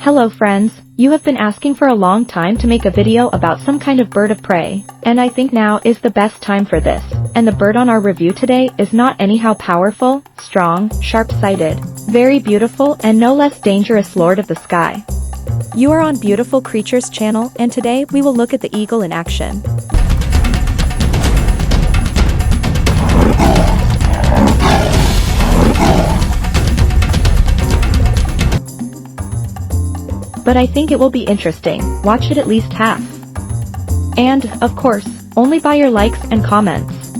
Hello friends, you have been asking for a long time to make a video about some kind of bird of prey, and I think now is the best time for this, and the bird on our review today is not anyhow powerful, strong, sharp-sighted, very beautiful and no less dangerous lord of the sky. You are on Beautiful Creatures channel, and today we will look at the eagle in action. But I think it will be interesting, watch it at least half. And, of course, only by your likes and comments.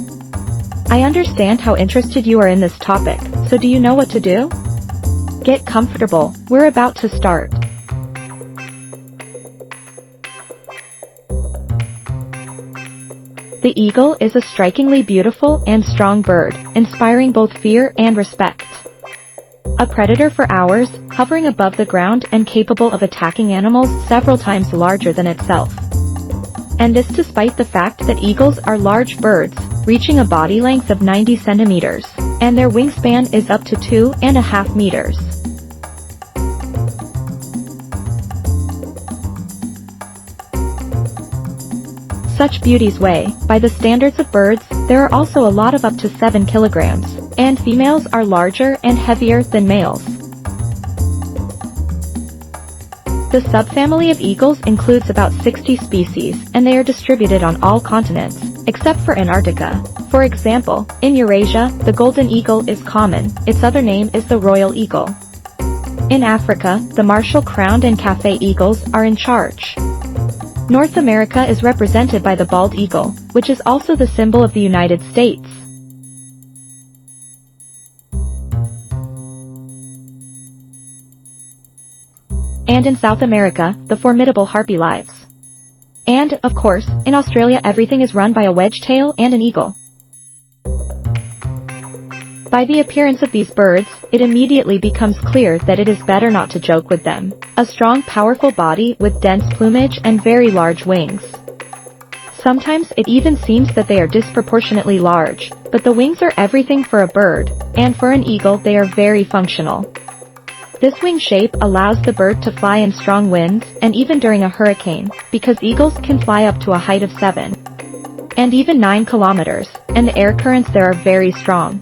I understand how interested you are in this topic, so do you know what to do? Get comfortable, we're about to start. The eagle is a strikingly beautiful and strong bird, inspiring both fear and respect. A predator for hours, hovering above the ground and capable of attacking animals several times larger than itself. And this despite the fact that eagles are large birds, reaching a body length of 90 centimeters, and their wingspan is up to 2.5 meters. Such beauties weigh, by the standards of birds, there are also a lot of up to 7 kilograms, and females are larger and heavier than males. The subfamily of eagles includes about 60 species, and they are distributed on all continents, except for Antarctica. For example, in Eurasia, the golden eagle is common, its other name is the royal eagle. In Africa, the Marshall crowned and Cathay eagles are in charge. North America is represented by the bald eagle, which is also the symbol of the United States. And in South America, the formidable harpy lives. And, of course, in Australia everything is run by a wedge-tail and an eagle. By the appearance of these birds, it immediately becomes clear that it is better not to joke with them. A strong, powerful body with dense plumage and very large wings. Sometimes it even seems that they are disproportionately large, but the wings are everything for a bird, and for an eagle they are very functional. This wing shape allows the bird to fly in strong winds, and even during a hurricane, because eagles can fly up to a height of 7 and even 9 kilometers, and the air currents there are very strong.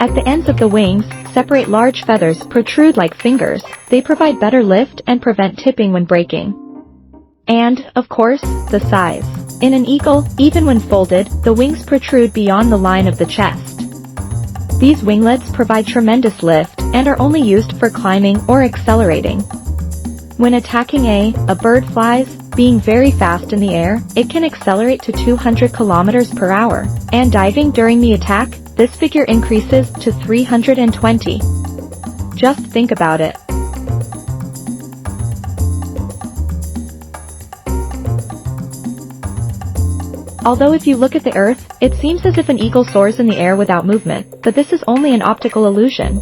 At the ends of the wings, separate large feathers protrude like fingers, they provide better lift and prevent tipping when braking. And, of course, the size. In an eagle, even when folded, the wings protrude beyond the line of the chest. These winglets provide tremendous lift, and are only used for climbing or accelerating. When attacking a bird flies, being very fast in the air, it can accelerate to 200 kilometers per hour, and diving during the attack, this figure increases to 320. Just think about it. Although if you look at the Earth, it seems as if an eagle soars in the air without movement, but this is only an optical illusion.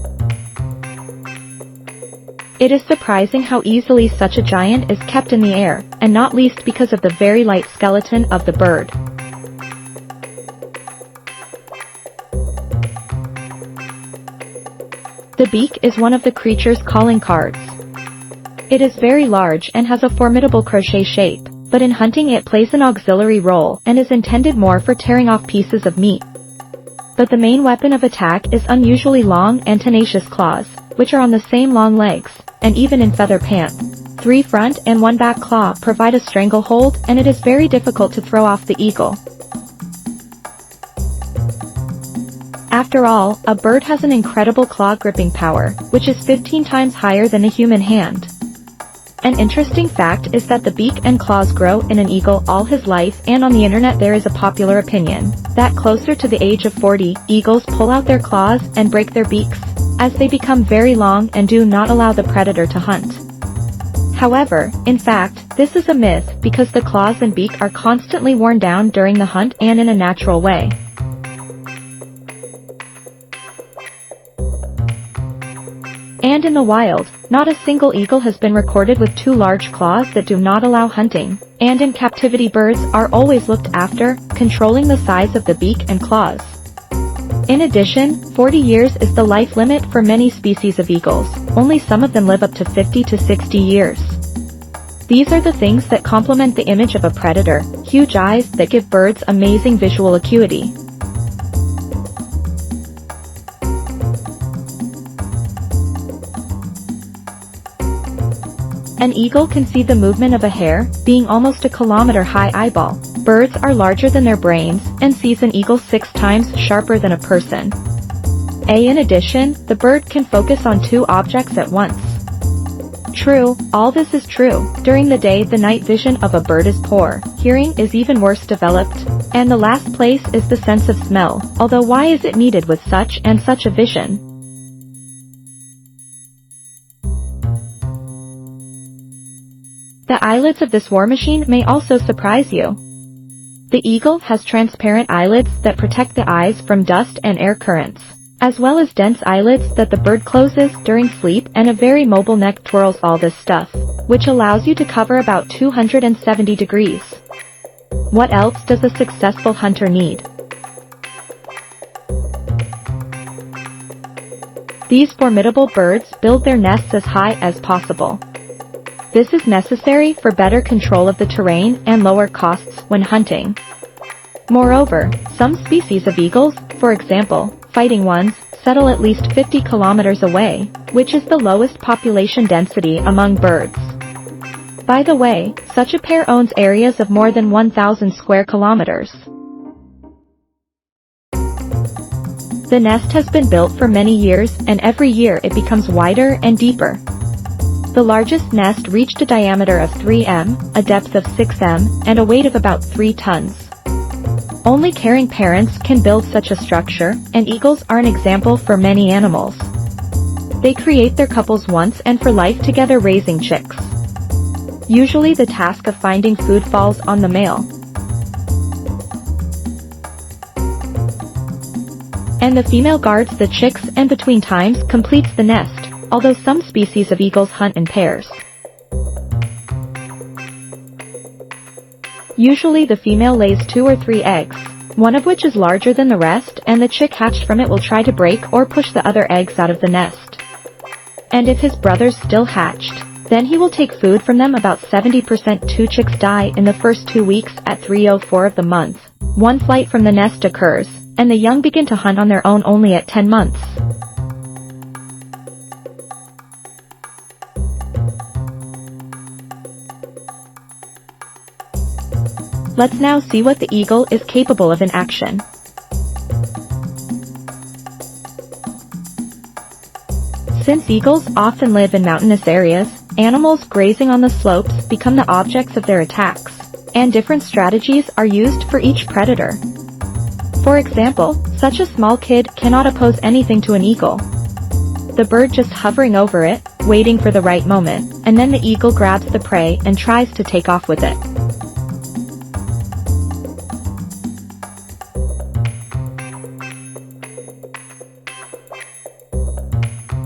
It is surprising how easily such a giant is kept in the air, and not least because of the very light skeleton of the bird. The beak is one of the creature's calling cards. It is very large and has a formidable crochet shape, but in hunting it plays an auxiliary role and is intended more for tearing off pieces of meat. But the main weapon of attack is unusually long and tenacious claws, which are on the same long legs, and even in feather pants. 3 front and 1 back claw provide a stranglehold, and it is very difficult to throw off the eagle. After all, a bird has an incredible claw gripping power, which is 15 times higher than a human hand. An interesting fact is that the beak and claws grow in an eagle all his life, and on the internet there is a popular opinion that closer to the age of 40, eagles pull out their claws and break their beaks, as they become very long and do not allow the predator to hunt. However, in fact, this is a myth because the claws and beak are constantly worn down during the hunt and in a natural way. And in the wild, not a single eagle has been recorded with 2 large claws that do not allow hunting, and in captivity birds are always looked after, controlling the size of the beak and claws. In addition, 40 years is the life limit for many species of eagles. Only some of them live up to 50 to 60 years. These are the things that complement the image of a predator: huge eyes that give birds amazing visual acuity. An eagle can see the movement of a hair, being almost a kilometer-high eyeball. Birds are larger than their brains, and sees an eagle 6 times sharper than a person. In addition, the bird can focus on 2 objects at once. True, all this is true. During the day, the night vision of a bird is poor. Hearing is even worse developed. And the last place is the sense of smell, although why is it needed with such and such a vision? The eyelids of this war machine may also surprise you. The eagle has transparent eyelids that protect the eyes from dust and air currents, as well as dense eyelids that the bird closes during sleep, and a very mobile neck twirls all this stuff, which allows you to cover about 270 degrees. What else does a successful hunter need? These formidable birds build their nests as high as possible. This is necessary for better control of the terrain and lower costs when hunting. Moreover, some species of eagles, for example, fighting ones, settle at least 50 kilometers away, which is the lowest population density among birds. By the way, such a pair owns areas of more than 1,000 square kilometers. The nest has been built for many years, and every year it becomes wider and deeper. The largest nest reached a diameter of 3 m, a depth of 6 m, and a weight of about 3 tons. Only caring parents can build such a structure, and eagles are an example for many animals. They create their couples once and for life together, raising chicks. Usually the task of finding food falls on the male, and the female guards the chicks and between times completes the nest, although some species of eagles hunt in pairs. Usually the female lays 2 or 3 eggs, one of which is larger than the rest, and the chick hatched from it will try to break or push the other eggs out of the nest. And if his brothers still hatched, then he will take food from them. About 70%. 2 chicks die in the first 2 weeks at 3:04 of the month. 1 flight from the nest occurs, and the young begin to hunt on their own only at 10 months. Let's now see what the eagle is capable of in action. Since eagles often live in mountainous areas, animals grazing on the slopes become the objects of their attacks, and different strategies are used for each predator. For example, such a small kid cannot oppose anything to an eagle. The bird just hovering over it, waiting for the right moment, and then the eagle grabs the prey and tries to take off with it.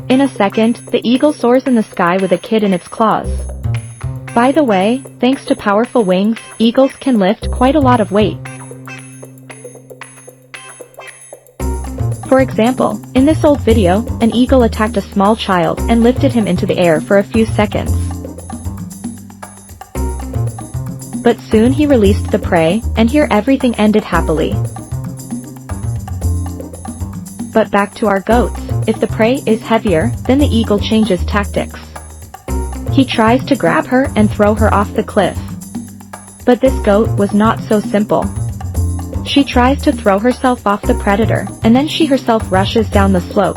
In a second, the eagle soars in the sky with a kid in its claws. By the way, thanks to powerful wings, eagles can lift quite a lot of weight. For example, in this old video, an eagle attacked a small child and lifted him into the air for a few seconds. But soon he released the prey, and here everything ended happily. But back to our goats. If the prey is heavier, then the eagle changes tactics. He tries to grab her and throw her off the cliff. But this goat was not so simple. She tries to throw herself off the predator, and then she herself rushes down the slope.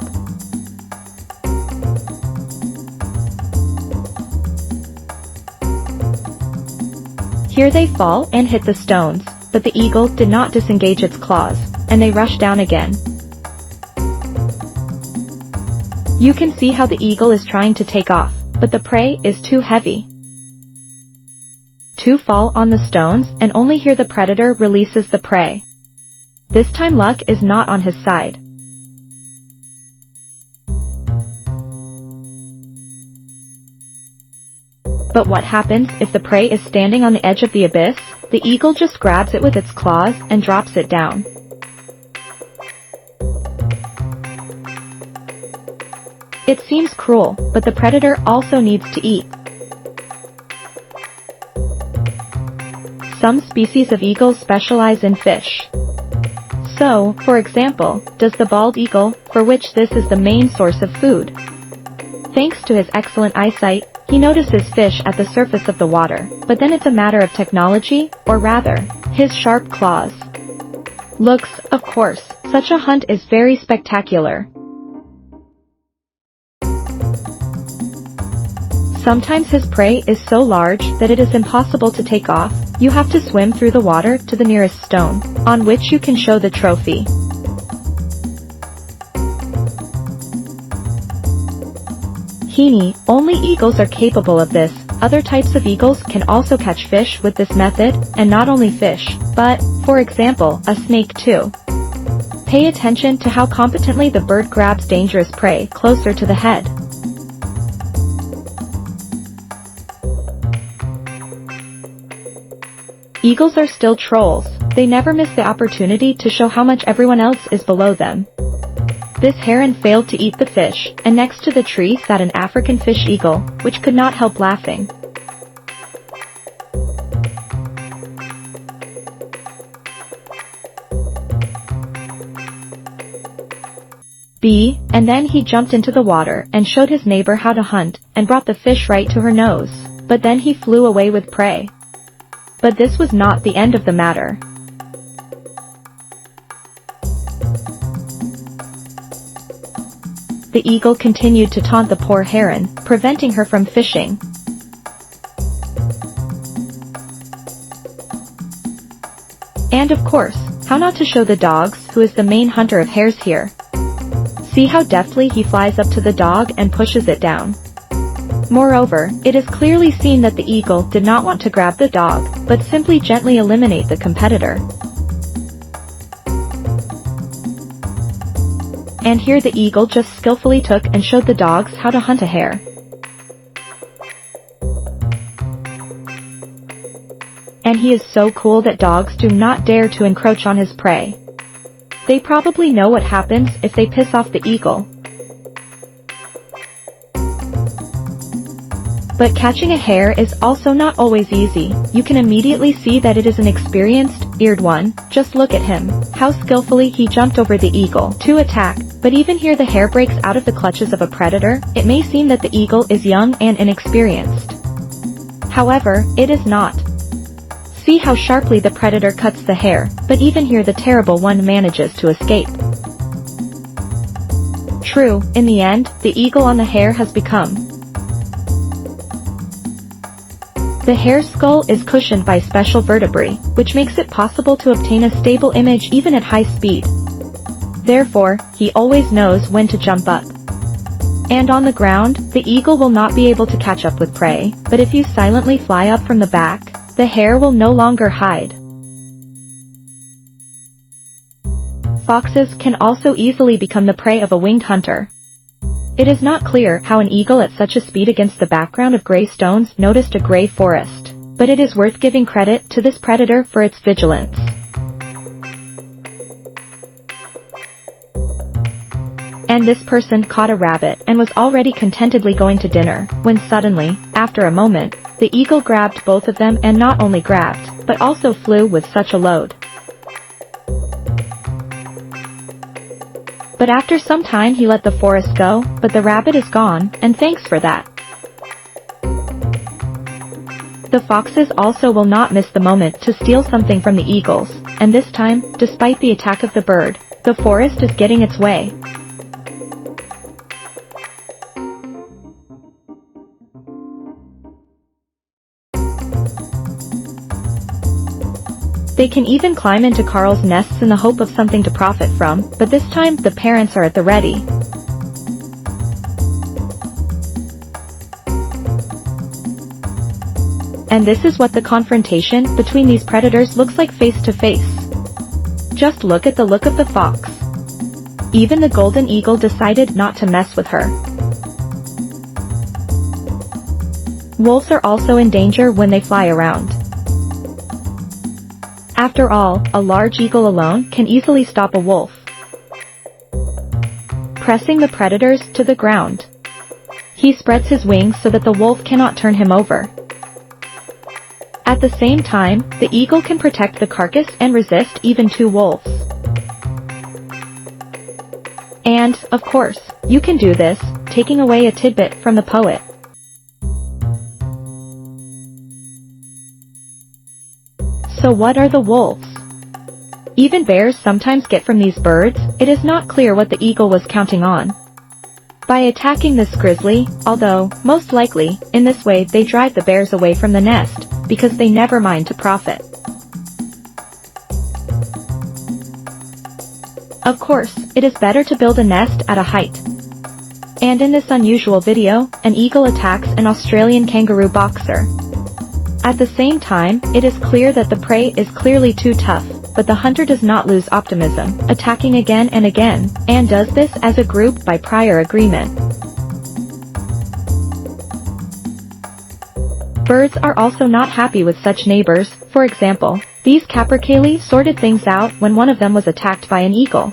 Here they fall and hit the stones, but the eagle did not disengage its claws, and they rush down again. You can see how the eagle is trying to take off, but the prey is too heavy. 2 fall on the stones, and only here the predator releases the prey. This time luck is not on his side. But what happens if the prey is standing on the edge of the abyss? The eagle just grabs it with its claws and drops it down. It seems cruel, but the predator also needs to eat. Some species of eagles specialize in fish. So, for example, does the bald eagle, for which this is the main source of food. Thanks to his excellent eyesight, he notices fish at the surface of the water, but then it's a matter of technology, or rather, his sharp claws. Looks, of course, such a hunt is very spectacular. Sometimes his prey is so large that it is impossible to take off. You have to swim through the water to the nearest stone, on which you can show the trophy. Only eagles are capable of this. Other types of eagles can also catch fish with this method, and not only fish, but, for example, a snake too. Pay attention to how competently the bird grabs dangerous prey closer to the head. Eagles are still trolls. They never miss the opportunity to show how much everyone else is below them. This heron failed to eat the fish, and next to the tree sat an African fish eagle, which could not help laughing. And then he jumped into the water and showed his neighbor how to hunt, and brought the fish right to her nose. But then he flew away with prey. But this was not the end of the matter. The eagle continued to taunt the poor heron, preventing her from fishing. And of course, how not to show the dogs, who is the main hunter of hares here. See how deftly he flies up to the dog and pushes it down. Moreover, it is clearly seen that the eagle did not want to grab the dog, but simply gently eliminate the competitor. And here the eagle just skillfully took and showed the dogs how to hunt a hare. And he is so cool that dogs do not dare to encroach on his prey. They probably know what happens if they piss off the eagle. But catching a hare is also not always easy. You can immediately see that it is an experienced, eared one. Just look at him, how skillfully he jumped over the eagle to attack. But even here the hare breaks out of the clutches of a predator. It may seem that the eagle is young and inexperienced. However, it is not. See how sharply the predator cuts the hare, but even here the terrible one manages to escape. True, in the end, the eagle on the hare has become. The hare's skull is cushioned by special vertebrae, which makes it possible to obtain a stable image even at high speed. Therefore, he always knows when to jump up. And on the ground, the eagle will not be able to catch up with prey, but if you silently fly up from the back, the hare will no longer hide. Foxes can also easily become the prey of a winged hunter. It is not clear how an eagle at such a speed against the background of gray stones noticed a gray forest, but it is worth giving credit to this predator for its vigilance. And this person caught a rabbit and was already contentedly going to dinner, when suddenly, after a moment, the eagle grabbed both of them and not only grabbed, but also flew with such a load. But after some time he let the forest go, but the rabbit is gone, and thanks for that. The foxes also will not miss the moment to steal something from the eagles, and this time, despite the attack of the bird, the forest is getting its way. They can even climb into Carl's nests in the hope of something to profit from, but this time the parents are at the ready. And this is what the confrontation between these predators looks like face to face. Just look at the look of the fox. Even the golden eagle decided not to mess with her. Wolves are also in danger when they fly around. After all, a large eagle alone can easily stop a wolf. Pressing the predators to the ground. He spreads his wings so that the wolf cannot turn him over. At the same time, the eagle can protect the carcass and resist even two wolves. And, of course, you can do this, taking away a tidbit from the poet. So what are the wolves? Even bears sometimes get from these birds. It is not clear what the eagle was counting on. By attacking this grizzly, although, most likely, in this way they drive the bears away from the nest, because they never mind to profit. Of course, it is better to build a nest at a height. And in this unusual video, an eagle attacks an Australian kangaroo boxer. At the same time, it is clear that the prey is clearly too tough, but the hunter does not lose optimism, attacking again and again, and does this as a group by prior agreement. Birds are also not happy with such neighbors. For example, these capercaillie sorted things out when one of them was attacked by an eagle.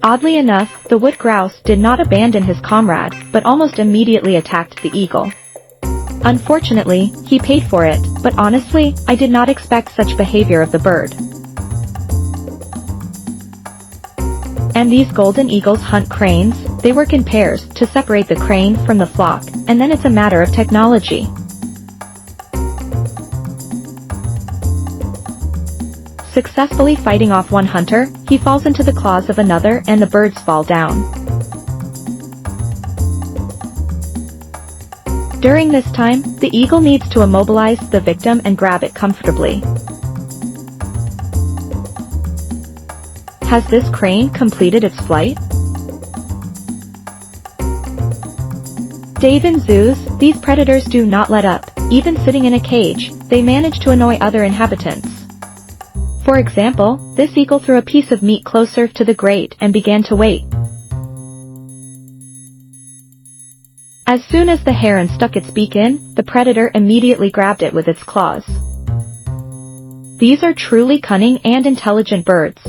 Oddly enough, the wood grouse did not abandon his comrade, but almost immediately attacked the eagle. Unfortunately, he paid for it, but honestly, I did not expect such behavior of the bird. And these golden eagles hunt cranes. They work in pairs to separate the crane from the flock, and then it's a matter of technology. Successfully fighting off one hunter, he falls into the claws of another and the birds fall down. During this time, the eagle needs to immobilize the victim and grab it comfortably. Has this crane completed its flight? Dave in zoos, these predators do not let up. Even sitting in a cage, they manage to annoy other inhabitants. For example, this eagle threw a piece of meat closer to the grate and began to wait. As soon as the heron stuck its beak in, the predator immediately grabbed it with its claws. These are truly cunning and intelligent birds.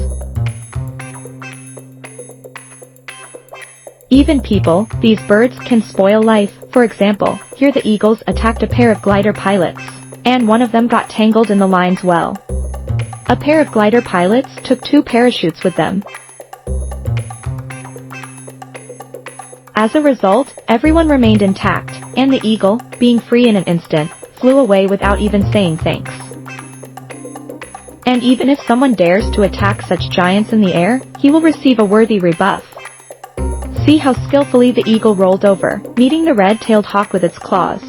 Even people, these birds can spoil life. For example, here the eagles attacked a pair of glider pilots, and one of them got tangled in the line's well. A pair of glider pilots took 2 parachutes with them. As a result, everyone remained intact, and the eagle, being free in an instant, flew away without even saying thanks. And even if someone dares to attack such giants in the air, he will receive a worthy rebuff. See how skillfully the eagle rolled over, meeting the red-tailed hawk with its claws.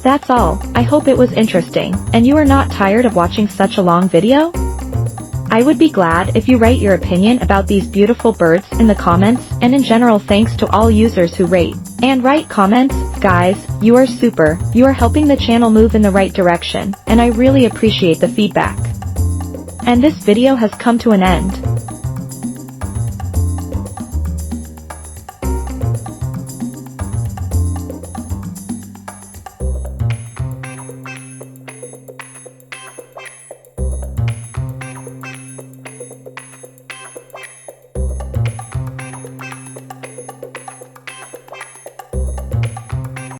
That's all. I hope it was interesting, and you are not tired of watching such a long video? I would be glad if you write your opinion about these beautiful birds in the comments, and in general thanks to all users who rate and write comments. Guys, you are super. You are helping the channel move in the right direction, and I really appreciate the feedback. And this video has come to an end.